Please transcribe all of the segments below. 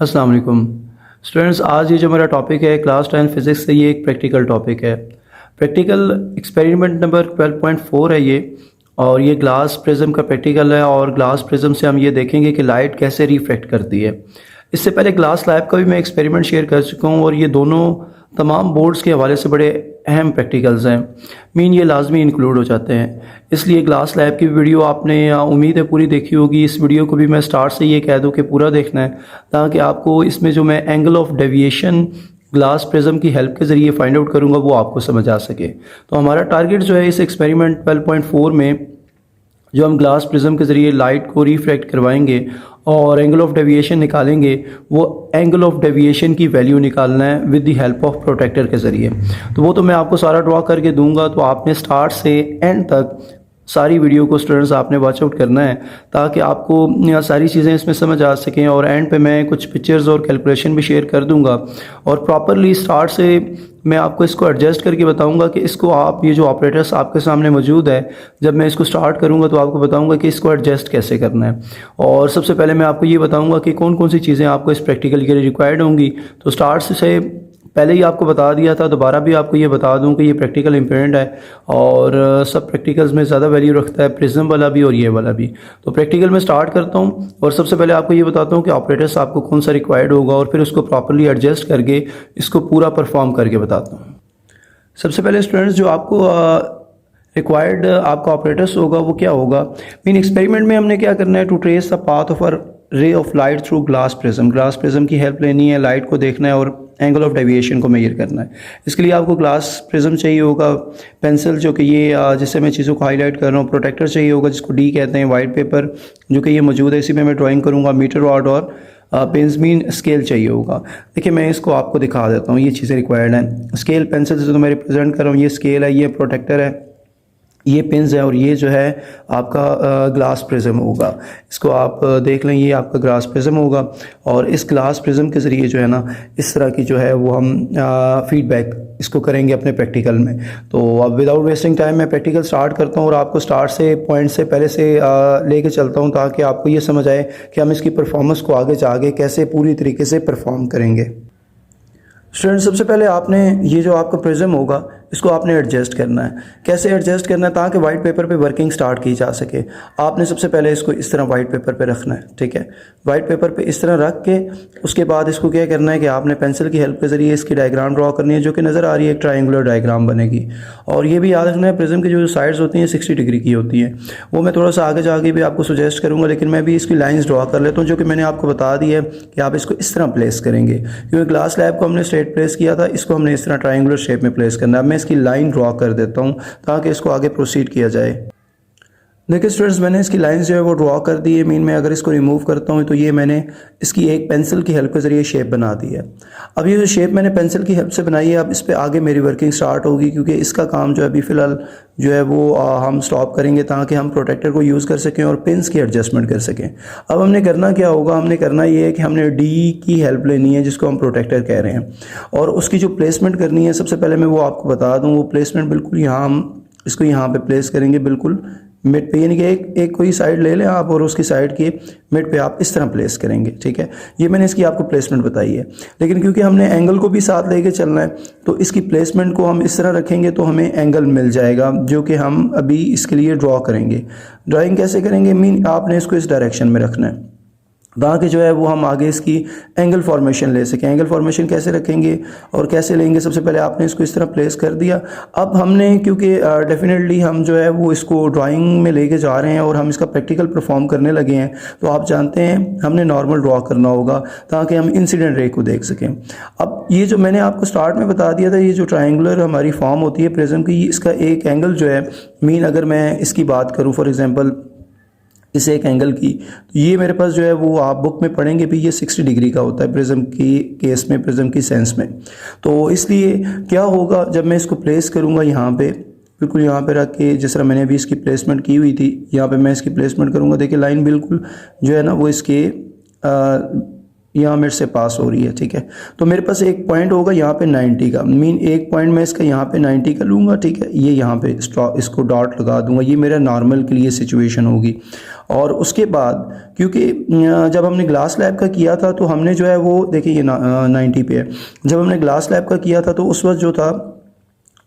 अस्सलाम वालेकुम स्टूडेंट्स। आज ये जो मेरा टॉपिक है क्लास 10 फिज़िक्स से, ये एक प्रैक्टिकल टॉपिक है। प्रैक्टिकल एक्सपेरिमेंट नंबर 12.4 है ये, और ये ग्लास प्रिज्म का प्रैक्टिकल है। और ग्लास प्रिज्म से हम ये देखेंगे कि लाइट कैसे रिफ्रैक्ट करती है। इससे पहले ग्लास लैब का भी मैं एक्सपेरिमेंट शेयर कर चुका हूँ, और ये दोनों तमाम बोर्ड्स के हवाले से बड़े अहम प्रैक्टिकल्स हैं। ये लाजमी इंक्लूड हो जाते हैं, इसलिए ग्लास लैब की वीडियो आपने उम्मीद है पूरी देखी होगी। इस वीडियो को भी मैं स्टार्ट से ये कह दूं कि पूरा देखना है, ताकि आपको इसमें जो मैं angle of deviation glass prism की हेल्प के ज़रिए फाइंड आउट करूँगा वो आपको समझ आ सके। तो हमारा टारगेट जो है इस एक्सपेरिमेंट 12.4 में, जो हम ग्लास प्रिज्म के ज़रिए लाइट को रिफ्रैक्ट करवाएंगे और एंगल ऑफ डेविएशन निकालेंगे, वो एंगल ऑफ डेविएशन की वैल्यू निकालना है with the help of protractor के ज़रिए। तो वो तो मैं आपको सारा ड्रॉ करके दूंगा, तो आपने स्टार्ट से एंड तक सारी वीडियो को स्टूडेंट्स आपने वॉच आउट करना है, ताकि आपको सारी चीज़ें इसमें समझ आ सकें। और एंड पे मैं कुछ पिक्चर्स और कैलकुलेशन भी शेयर कर दूंगा, और प्रॉपरली स्टार्ट से मैं आपको इसको एडजस्ट करके बताऊंगा कि इसको आप, ये जो ऑपरेटर्स आपके सामने मौजूद है, जब मैं इसको स्टार्ट करूंगा तो आपको बताऊंगा कि इसको एडजस्ट कैसे करना है। और सबसे पहले मैं आपको ये बताऊंगा कि कौन कौन सी चीज़ें आपको इस प्रैक्टिकल के लिए रिक्वायर्ड होंगी। तो स्टार्ट से पहले ही आपको बता दिया था, दोबारा भी आपको ये बता दूं कि ये प्रैक्टिकल इंपॉर्टेंट है, और सब प्रैक्टिकल्स में ज़्यादा वैल्यू रखता है, प्रिज्म वाला भी और ये वाला भी। तो प्रैक्टिकल में स्टार्ट करता हूं, और सबसे पहले आपको ये बताता हूं कि ऑपरेटर्स आपको कौन सा रिक्वायर्ड होगा, और फिर उसको प्रॉपर्ली एडजस्ट करके इसको पूरा परफॉर्म करके बताता हूँ। सबसे पहले स्टूडेंट्स, जो आपको रिक्वायर्ड आपका ऑपरेटर्स होगा वो क्या होगा। एक्सपेरिमेंट में हमने क्या करना है, to trace the path of a ray of light through glass prism. Glass prism की हेल्प लेनी है, लाइट को देखना है और एंगल ऑफ डेविएशन को मेजर करना है। इसके लिए आपको ग्लास प्रिज्म चाहिए होगा, पेंसिल जो कि ये जिससे मैं चीज़ों को हाईलाइट कर रहा हूँ, प्रोटेक्टर चाहिए होगा जिसको डी कहते हैं, वाइट पेपर जो कि ये मौजूद है, इसी में मैं ड्राइंग करूँगा, मीटर रॉड और पेंसमीन स्केल चाहिए होगा। देखिए मैं इसको आपको दिखा देता हूँ, ये चीज़ें रिक्वायर्ड हैं। स्केल पेंसिल से तो मैं रिप्रेजेंट कर रहा हूँ, ये स्केल है, ये प्रोटेक्टर है, ये पिंस है, और ये जो है आपका ग्लास प्रिज्म होगा। इसको आप देख लें, ये आपका ग्लास प्रिज्म होगा, और इस ग्लास प्रिज्म के ज़रिए जो है ना, इस तरह की जो है वो हम फीडबैक इसको करेंगे अपने प्रैक्टिकल में। तो अब विदाउट वेस्टिंग टाइम मैं प्रैक्टिकल स्टार्ट करता हूँ, और आपको स्टार्ट से पॉइंट से पहले से लेके चलता हूँ, ताकि आपको ये समझ आए कि हम इसकी परफॉर्मेंस को आगे जाके कैसे पूरी तरीके से परफॉर्म करेंगे। स्टूडेंट, सबसे पहले आपने ये जो आपका प्रिज्म होगा इसको आपने एडजस्ट करना है। कैसे एडजस्ट करना है, ताकि वाइट पेपर पे वर्किंग स्टार्ट की जा सके। आपने सबसे पहले इसको इस तरह वाइट पेपर पे रखना है, ठीक है। वाइट पेपर पे इस तरह रख के उसके बाद इसको क्या करना है कि आपने पेंसिल की हेल्प के ज़रिए इसकी डायग्राम ड्रॉ करनी है, जो कि नज़र आ रही है, एक ट्रायंगुलर डायग्राम बनेगी। और ये भी याद रखना है, प्रिज्म की जो साइड्स होती हैं 60 डिग्री की होती हैं। वो मैं थोड़ा सा आगे जाके भी आपको सुजेस्ट करूँगा, लेकिन मैं भी इसकी लाइन्स ड्रॉ कर लेता हूँ, जो कि मैंने आपको बता दी है कि आप इसको इस तरह प्लेस करेंगे। क्योंकि ग्लास लैब को हमने स्ट्रेट प्लेस किया था, इसको हमने इस तरह ट्रायंगुलर शेप में प्लेस करना है। मैं इसकी लाइन ड्रॉ कर देता हूं ताकि इसको आगे प्रोसीड किया जाए। देखिए स्टूडेंट्स, मैंने इसकी लाइंस जो है वो ड्रॉ कर दी है। मैं अगर इसको रिमूव करता हूँ तो ये मैंने इसकी एक पेंसिल की हेल्प के ज़रिए शेप बना दी है। अब ये जो शेप मैंने पेंसिल की हेल्प से बनाई है, अब इस पर आगे मेरी वर्किंग स्टार्ट होगी, क्योंकि इसका काम जो है अभी फ़िलहाल जो है वो हम स्टॉप करेंगे, ताकि हम प्रोटेक्टर को यूज़ कर सकें और पिन्स की एडजस्टमेंट कर सकें। अब हमने करना क्या होगा, हमने करना ये है कि हमने डी की हेल्प लेनी है, जिसको हम प्रोटेक्टर कह रहे हैं, और उसकी जो प्लेसमेंट करनी है, सबसे पहले मैं वो आपको बता दूँ। वो प्लेसमेंट बिल्कुल यहाँ हम इसको यहाँ पे प्लेस करेंगे, बिल्कुल मिड पे, यानी कि एक कोई साइड ले लें आप, और उसकी साइड की मिड पे आप इस तरह प्लेस करेंगे, ठीक है। ये मैंने इसकी आपको प्लेसमेंट बताई है, लेकिन क्योंकि हमने एंगल को भी साथ लेके चलना है, तो इसकी प्लेसमेंट को हम इस तरह रखेंगे तो हमें एंगल मिल जाएगा, जो कि हम अभी इसके लिए ड्रॉ करेंगे। ड्राइंग कैसे करेंगे, आपने इसको इस डायरेक्शन में रखना है, ताकि जो है वो हम आगे इसकी एंगल फॉर्मेशन ले सकें। एंगल फॉर्मेशन कैसे रखेंगे और कैसे लेंगे, सबसे पहले आपने इसको इस तरह प्लेस कर दिया। अब हमने, क्योंकि डेफिनेटली हम जो है वो इसको ड्राइंग में लेके जा रहे हैं और हम इसका प्रैक्टिकल परफॉर्म करने लगे हैं, तो आप जानते हैं हमने नॉर्मल ड्रॉ करना होगा, ताकि हम इंसिडेंट रे को देख सकें। अब ये जो मैंने आपको स्टार्ट में बता दिया था, ये जो ट्रायंगुलर हमारी फॉर्म होती है प्रिज्म की, इसका एक एंगल जो है, अगर मैं इसकी बात करूँ फॉर एग्जाम्पल इस एक एंगल की, तो ये मेरे पास जो है वो आप बुक में पढ़ेंगे भी, ये 60 डिग्री का होता है प्रिज्म की केस में, प्रिज्म की सेंस में। तो इसलिए क्या होगा, जब मैं इसको प्लेस करूँगा यहाँ पे, बिल्कुल यहाँ पे रख के, जिस तरह मैंने अभी इसकी प्लेसमेंट की हुई थी, यहाँ पे मैं इसकी प्लेसमेंट करूँगा। देखिए लाइन बिल्कुल जो है ना वो इसके यहाँ मेरे से पास हो रही है, ठीक है। तो मेरे पास एक पॉइंट होगा यहाँ पे 90 का, एक पॉइंट मैं इसका यहाँ पे 90 का लूँगा, ठीक है। ये यहाँ पे इसको डॉट लगा दूंगा, ये मेरा नॉर्मल के लिए सिचुएशन होगी। और उसके बाद क्योंकि जब हमने ग्लास लैब का किया था तो हमने जो है वो देखिए ये 90 पे है। जब हमने ग्लास लैब का किया था तो उस वक्त जो था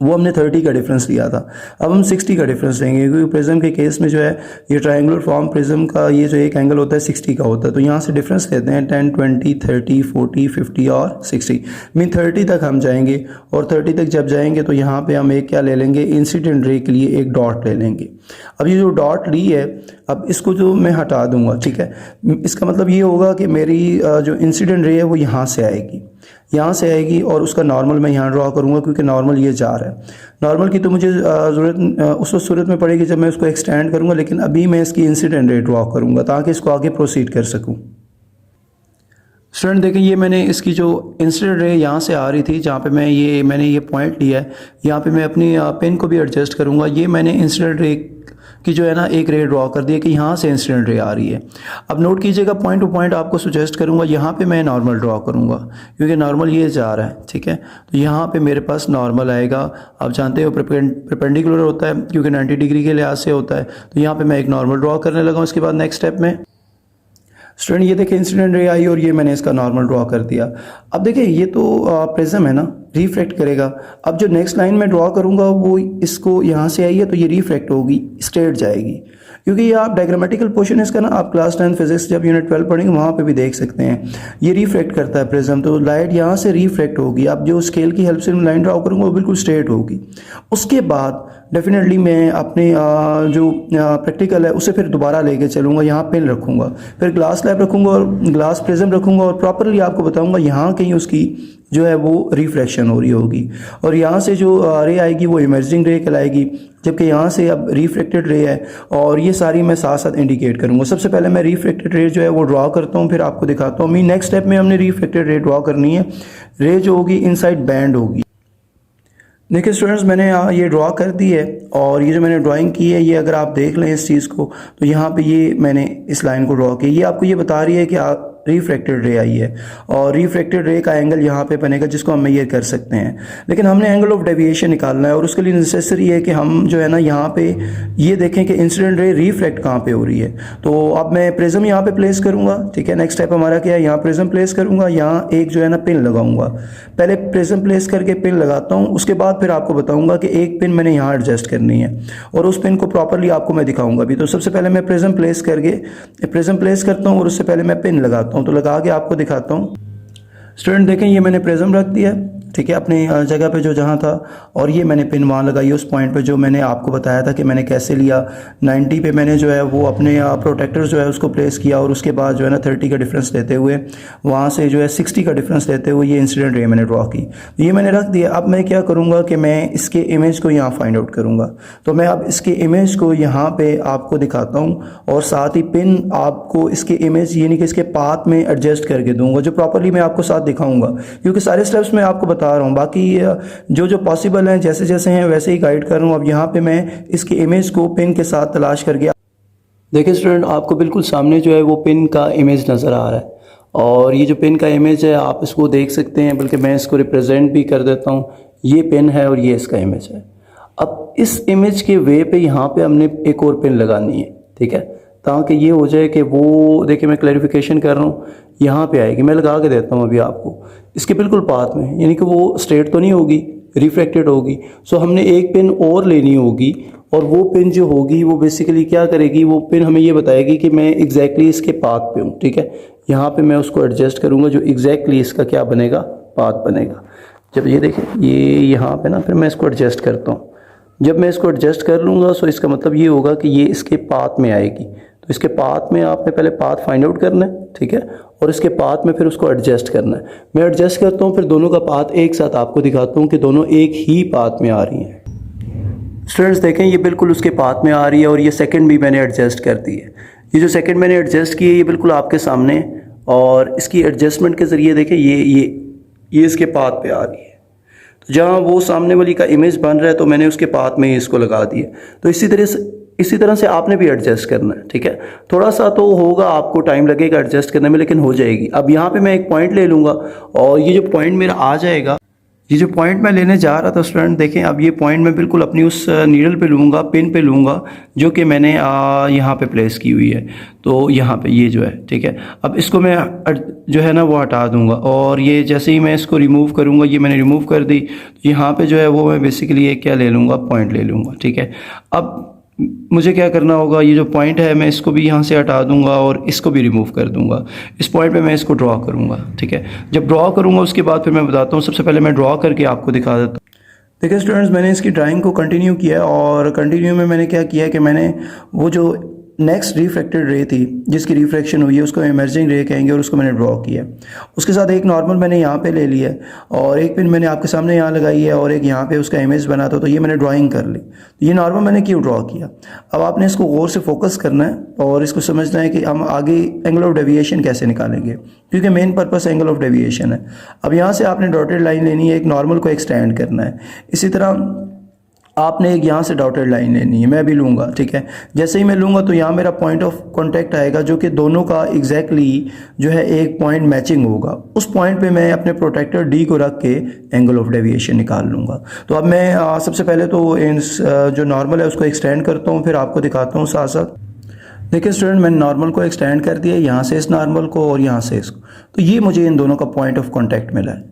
वो हमने 30 का डिफरेंस लिया था। अब हम 60 का डिफरेंस लेंगे क्योंकि प्रिज्म के केस में जो है ये ट्रायंगुलर फॉर्म प्रिज्म का ये जो एक एंगल होता है 60 का होता है। तो यहाँ से डिफरेंस लेते हैं 10, 20, 30, 40, 50 और 60 मीन 30 तक हम जाएंगे। और 30 तक जब जाएंगे तो यहाँ पे हम एक क्या ले लेंगे, इंसिडेंट रे के लिए एक डॉट ले लेंगे। अब ये जो डॉट ली है, अब इसको जो मैं हटा दूंगा, ठीक है। इसका मतलब ये होगा कि मेरी जो इंसिडेंट रे है वो यहाँ से आएगी, यहाँ से आएगी और उसका नॉर्मल मैं यहाँ ड्रॉ करूँगा क्योंकि नॉर्मल ये जा रहा है। नॉर्मल की तो मुझे ज़रूरत उस वक्त सूरत में पड़ेगी जब मैं उसको एक्सटेंड करूँगा, लेकिन अभी मैं इसकी इंसिडेंट रे ड्रॉ करूँगा ताकि इसको आगे प्रोसीड कर सकूँ। स्टूडेंट देखें, ये मैंने इसकी जो इंसिडेंट रे यहाँ से आ रही थी, जहाँ पे मैंने ये पॉइंट लिया है, यहाँ पे मैं अपनी पेन को भी एडजस्ट करूँगा। ये मैंने इंसिडेंट रे की जो है ना एक रे ड्रॉ कर दिया कि यहाँ से इंसिडेंट रे आ रही है। अब नोट कीजिएगा, पॉइंट टू पॉइंट आपको सुजेस्ट करूँगा, यहाँ पे मैं नॉर्मल ड्रॉ करूँगा क्योंकि नॉर्मल ये जा रहा है, ठीक है। तो यहाँ पे मेरे पास नॉर्मल आएगा। आप जानते हो परपेंडिकुलर होता है क्योंकि 90 डिग्री के लिहाज से होता है। तो यहाँ पर मैं एक नॉर्मल ड्रॉ करने लगा हूँ। इसके बाद नेक्स्ट स्टेप में स्टूडेंट ये देखिए इंसिडेंट रे आई और ये मैंने इसका नॉर्मल ड्रॉ कर दिया। अब देखिए ये तो प्रिज्म है ना, रिफ्लेक्ट करेगा। अब जो नेक्स्ट लाइन में ड्रॉ करूँगा वो इसको यहाँ से आई है तो ये रिफ्लेक्ट होगी, स्ट्रेट जाएगी क्योंकि ये आप डायग्रामेटिकल पोर्शन इसका ना आप क्लास 10 फिजिक्स जब यूनिट 12 पढ़ेंगे वहाँ पे भी देख सकते हैं। ये रिफ्लेक्ट करता है प्रिज्म, तो लाइट यहाँ से रिफ्लेक्ट होगी। अब जो स्केल की हेल्प से मैं लाइन ड्रॉ करूँगा वो बिल्कुल स्ट्रेट होगी। उसके बाद डेफिनेटली मैं अपने जो प्रैक्टिकल है उसे फिर दोबारा लेके चलूँगा, यहाँ पेन रखूँगा, फिर ग्लास लैब रखूँगा और ग्लास प्रिज्म रखूँगा और प्रॉपरली आपको बताऊँगा यहाँ कहीं उसकी जो है वो रिफ्लेक्शन हो रही होगी और यहाँ से जो रे आएगी वो इमर्जिंग रे कहलाएगी, जबकि यहाँ से अब रिफ्लेक्टेड रे है। और ये सारी मैं साथ साथ इंडिकेट करूँगा। सबसे पहले मैं रिफ्लेक्टेड रे जो है वो ड्रॉ करता हूँ, फिर आपको दिखाता हूँ। नेक्स्ट स्टेप में हमने रिफ्लेक्टेड रे ड्रॉ करनी है। रे जो होगी इनसाइड बैंड होगी। देखिए स्टूडेंट्स, मैंने यहाँ ये ड्रॉ कर दी है और ये जो मैंने ड्राइंग की है ये अगर आप देख लें इस चीज़ को तो यहाँ पे ये मैंने इस लाइन को ड्रॉ किया। ये आपको ये बता रही है कि रिफ्लेक्टेड रे आई है और रिफ्लेक्टेड रे का एंगल यहाँ पे बनेगा जिसको हम मेजर कर सकते हैं। लेकिन हमने एंगल ऑफ डेविएशन निकालना है और उसके लिए नेसेसरी है कि हम जो है ना यहाँ पे ये देखें कि इंसिडेंट रे रिफ्लेक्ट कहाँ पे हो रही है। तो अब मैं प्रिज्म यहाँ पे प्लेस करूँगा, ठीक है। नेक्स्ट स्टेप हमारा क्या है, यहाँ प्रिज्म प्लेस करूँगा, यहाँ एक जो है ना पिन लगाऊंगा। पहले प्रिज्म प्लेस करके पिन लगाता हूँ, उसके बाद फिर आपको बताऊँगा कि एक पिन मैंने यहाँ एडजस्ट करनी है और उस पिन को प्रॉपरली आपको मैं दिखाऊँगा भी। तो सबसे पहले मैं प्रिज्म प्लेस करता हूँ और उससे पहले मैं पिन लगाता हूँ, तो लगा के आपको दिखाता हूँ। स्टूडेंट देखें, ये मैंने प्रिज्म रख दिया, ठीक है, अपनी जगह पे जो जहाँ था, और ये मैंने पिन वहाँ लगाई उस पॉइंट पे जो मैंने आपको बताया था कि मैंने कैसे लिया। 90 पे मैंने जो है वो अपने प्रोटेक्टर जो है उसको प्लेस किया और उसके बाद जो है ना 30 का डिफरेंस लेते हुए वहाँ से जो है 60 का डिफरेंस लेते हुए ये इंसिडेंट रे मैंने ड्रॉ की। ये मैंने रख दिया। अब मैं क्या करूँगा कि मैं इसके इमेज को यहाँ फाइंड आउट करूँगा। तो मैं अब इसके इमेज को यहाँ पर आपको दिखाता हूँ और साथ ही पिन आपको इसके इमेज यानी कि इसके पाथ में एडजस्ट करके दूँगा, जो प्रॉपरली मैं आपको साथ दिखाऊँगा क्योंकि सारे स्टेप्स मैं आपको बता रहा हूँ। बाकी जो पॉसिबल हैं जैसे जैसे हैं वैसे ही गाइड कर रहा हूँ। अब यहाँ पे मैं इसकी इमेज को पिन के साथ तलाश करके देखिए स्टूडेंट, आपको बिल्कुल सामने जो है वो पिन का इमेज नज़र आ रहा है और ये जो पिन का इमेज है आप इसको देख सकते हैं, बल्कि मैं इसको रिप्रेजेंट भी कर देता हूँ। ये पिन है और ये इसका इमेज है। अब इस इमेज के वे पे यहाँ पे हमने एक और पिन लगानी है, ठीक है, ताकि ये हो जाए कि वो देखिए मैं क्लैरिफिकेशन कर रहा हूँ, यहाँ पे आएगी। मैं लगा के देता हूँ अभी आपको इसके बिल्कुल पाथ में, यानी कि वो स्ट्रेट तो नहीं होगी, रिफ्लेक्टेड होगी। सो हमने एक पिन और लेनी होगी और वो पिन जो होगी वो बेसिकली क्या करेगी, वो पिन हमें ये बताएगी कि मैं एग्जैक्टली इसके पाथ पे हूँ, ठीक है। यहाँ पे मैं उसको एडजस्ट करूँगा जो एग्जैक्टली इसका क्या बनेगा, पाथ बनेगा। जब ये देखें ये यहाँ पे ना, फिर मैं इसको एडजस्ट करता हूँ। जब मैं इसको एडजस्ट कर लूँगा सो इसका मतलब ये होगा कि ये इसके पाथ में आएगी। तो इसके पाथ में आपने पहले पाथ फाइंड आउट करना है, ठीक है, और इसके पाथ में फिर उसको एडजस्ट करना है। मैं एडजस्ट करता हूँ, फिर दोनों का पाथ एक साथ आपको दिखाता हूँ कि दोनों एक ही पाथ में आ रही हैं। स्टूडेंट्स देखें, ये बिल्कुल उसके पाथ में आ रही है और ये सेकंड भी मैंने एडजस्ट कर दी है। ये जो सेकंड मैंने एडजस्ट की है ये बिल्कुल आपके सामने, और इसकी एडजस्टमेंट के ज़रिए देखें ये इसके पाथ पे आ रही है। तो जहाँ वो सामने वाली का इमेज बन रहा है तो मैंने उसके पाथ में ही इसको लगा दिया। तो इसी तरह से आपने भी एडजस्ट करना है, ठीक है। थोड़ा सा तो होगा, आपको टाइम लगेगा एडजस्ट करने में, लेकिन हो जाएगी। अब यहाँ पे मैं एक पॉइंट ले लूँगा और ये जो पॉइंट मेरा आ जाएगा, ये जो पॉइंट मैं लेने जा रहा था स्टूडेंट, देखें अब ये पॉइंट मैं बिल्कुल अपनी उस नीडल पे लूँगा, पिन पे लूँगा, जो कि मैंने यहाँ पे प्लेस की हुई है। तो यहाँ पे ये जो है, ठीक है, अब इसको मैं जो है ना वो हटा दूँगा, और ये जैसे ही मैं इसको रिमूव करूँगा, ये मैंने रिमूव कर दी, तो यहाँ पे जो है वो मैं बेसिकली एक क्या ले लूँगा, पॉइंट ले लूँगा, ठीक है। अब मुझे क्या करना होगा, ये जो पॉइंट है मैं इसको भी यहाँ से हटा दूंगा और इसको भी रिमूव कर दूंगा। इस पॉइंट पे मैं इसको ड्रॉ करूंगा, ठीक है। जब ड्रॉ करूंगा उसके बाद फिर मैं बताता हूँ। सबसे पहले मैं ड्रॉ करके आपको दिखा देता हूँ। देखिए स्टूडेंट्स, मैंने इसकी ड्राइंग को कंटिन्यू किया, और कंटिन्यू में मैंने क्या किया कि मैंने वो जो नेक्स्ट रिफ्लेक्टेड रे थी जिसकी रिफ्लेक्शन हुई है उसको इमर्जिंग रे कहेंगे, और उसको मैंने ड्रॉ किया। उसके साथ एक नॉर्मल मैंने यहाँ पे ले लिया, और एक पिन मैंने आपके सामने यहाँ लगाई है, और एक यहाँ पे उसका इमेज बना था, तो ये मैंने ड्राइंग कर ली। तो ये नॉर्मल मैंने क्यों ड्रॉ किया। अब आपने इसको गौर से फोकस करना है और इसको समझना है कि हम आगे एंगल ऑफ डेविएशन कैसे निकालेंगे, क्योंकि main purpose angle of deviation है। अब यहाँ से आपने डॉटेड लाइन लेनी है, एक नॉर्मल को एक्सटेंड करना है। इसी तरह आपने एक यहाँ से डॉटेड लाइन लेनी है, मैं भी लूँगा, ठीक है। जैसे ही मैं लूँगा तो यहाँ मेरा पॉइंट ऑफ कांटेक्ट आएगा, जो कि दोनों का एग्जैक्टली जो है एक पॉइंट मैचिंग होगा। उस पॉइंट पे मैं अपने प्रोटेक्टर डी को रख के एंगल ऑफ डेविएशन निकाल लूँगा। तो अब मैं सबसे पहले तो जो नॉर्मल है उसको एक्सटेंड करता हूँ, फिर आपको दिखाता हूँ साथ साथ। देखिए स्टूडेंट, मैंने नॉर्मल को एक्सटेंड कर दिया, यहाँ से इस नॉर्मल को और यहाँ से इसको, तो ये मुझे इन दोनों का पॉइंट ऑफ कॉन्टैक्ट मिला है,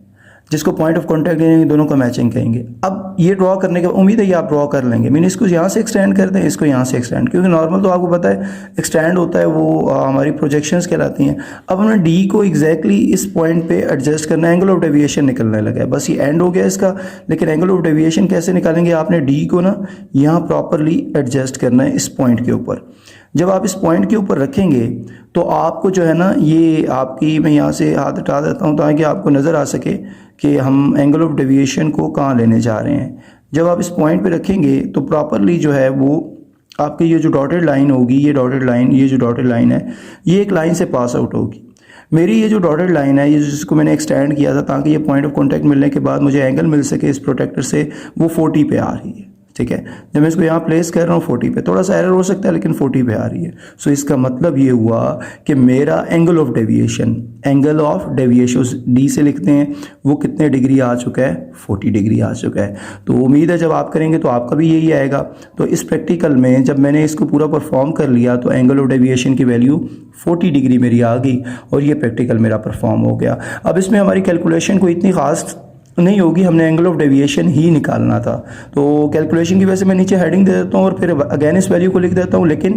जिसको पॉइंट ऑफ कांटेक्ट कहेंगे, दोनों को मैचिंग कहेंगे। अब ये ड्रॉ करने के उम्मीद है ये आप ड्रॉ कर लेंगे। मैंने इसको यहाँ से एक्सटेंड कर दें, इसको यहाँ से एक्सटेंड, क्योंकि नॉर्मल तो आपको पता है एक्सटेंड होता है, वो हमारी प्रोजेक्शंस कहलाती हैं। अब हमने डी को एग्जैक्टली इस पॉइंट पे एडजस्ट करना है, एंगल ऑफ डेविएशन निकलने लगा है, बस ये एंड हो गया इसका। लेकिन एंगल ऑफ डेविएशन कैसे निकालेंगे, आपने डी को ना यहाँ प्रॉपरली एडजस्ट करना है इस पॉइंट के ऊपर। जब आप इस पॉइंट के ऊपर रखेंगे तो आपको जो है ना, ये आपकी, मैं यहाँ से हाथ हटा देता हूँ ताकि आपको नज़र आ सके कि हम एंगल ऑफ डेविएशन को कहाँ लेने जा रहे हैं। जब आप इस पॉइंट पे रखेंगे तो प्रॉपरली जो है वो आपकी ये जो डॉटेड लाइन होगी, ये डॉटेड लाइन, ये जो डॉटेड लाइन है, ये एक लाइन से पास आउट होगी। मेरी ये जो डॉटेड लाइन है, ये जिसको मैंने एक्सटेंड किया था ताकि ये पॉइंट ऑफ कॉन्टैक्ट मिलने के बाद मुझे एंगल मिल सके इस प्रोटेक्टर से, वो 40 पे आ रही है, ठीक है। जब मैं इसको यहाँ प्लेस कर रहा हूँ 40 पे, थोड़ा सा एरर हो सकता है लेकिन 40 पे आ रही है। सो इसका मतलब ये हुआ कि मेरा एंगल ऑफ डेविएशन डी से लिखते हैं, वो कितने डिग्री आ चुका है, 40 डिग्री आ चुका है। तो उम्मीद है जब आप करेंगे तो आपका भी यही आएगा। तो इस प्रैक्टिकल में जब मैंने इसको पूरा परफॉर्म कर लिया तो एंगल ऑफ डेविएशन की वैल्यू 40 डिग्री मेरी आ गई, और ये प्रैक्टिकल मेरा परफॉर्म हो गया। अब इसमें हमारी कैलकुलेशन को इतनी खास नहीं होगी, हमने एंगल ऑफ डेविएशन ही निकालना था। तो कैलकुलेशन की वजह से मैं नीचे हेडिंग दे देता हूँ और फिर अगेन इस वैल्यू को लिख देता हूँ, लेकिन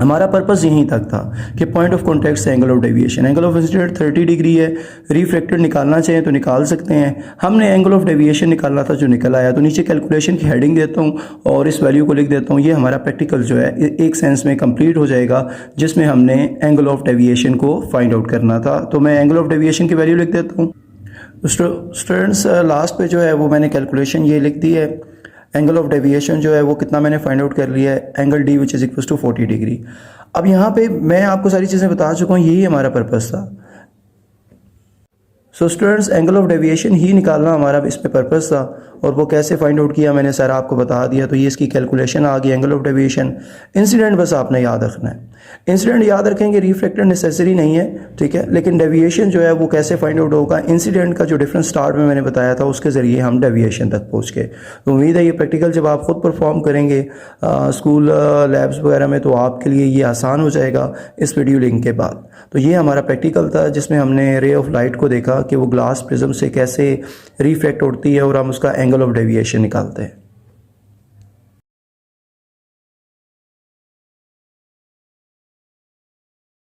हमारा पर्पस यहीं तक था कि पॉइंट ऑफ कॉन्टैक्ट से angle of deviation, angle of incident 30 degree है, रिफ्लेक्टेड निकालना चाहिए तो निकाल सकते हैं। हमने एंगल ऑफ डेविएशन निकालना था, जो निकल आया। तो नीचे कैलकुलेशन की हेडिंग देता हूँ और इस वैल्यू को लिख देता हूँ। ये हमारा प्रैक्टिकल जो है एक सेंस में कंप्लीट हो जाएगा, जिसमें हमने एंगल ऑफ डेविएशन को फाइंड आउट करना था। तो मैं एंगल ऑफ डेविएशन की वैल्यू लिख देता हूँ। स्टूडेंट्स, लास्ट पे जो है वो मैंने कैलकुलेशन ये लिख दी है। एंगल ऑफ डेविएशन जो है वो कितना मैंने फाइंड आउट कर लिया है, angle D which is equal to 40 degree. अब यहाँ पे मैं आपको सारी चीज़ें बता चुका हूँ, यही हमारा पर्पस था। So students, angle of deviation ही निकालना हमारा इस पे पर्पस था, और वो कैसे फाइंड आउट किया मैंने सारा आपको बता दिया। तो ये इसकी कैलकुलेशन आ गई, एंगल ऑफ डेविएशन। इंसिडेंट बस आपने याद रखना है, इंसिडेंट याद रखेंगे, रिफ्लेक्टेड नेसेसरी नहीं है, ठीक है। लेकिन डेविएशन जो है वो कैसे फाइंड आउट होगा, इंसिडेंट का जो डिफरेंस स्टार्ट में मैंने बताया था उसके ज़रिए हम डेविएशन तक पहुँच गए। तो उम्मीद है ये प्रैक्टिकल जब आप ख़ुद परफॉर्म करेंगे स्कूल लैब्स वगैरह में तो आपके लिए ये आसान हो जाएगा इस वीडियो लिंक के बाद। तो ये हमारा प्रैक्टिकल था जिसमें हमने रे ऑफ लाइट को देखा कि वो ग्लास प्रिज्म से कैसे रिफ्लेक्ट होती है और हम उसका एंगल ऑफ डेविएशन निकालते हैं।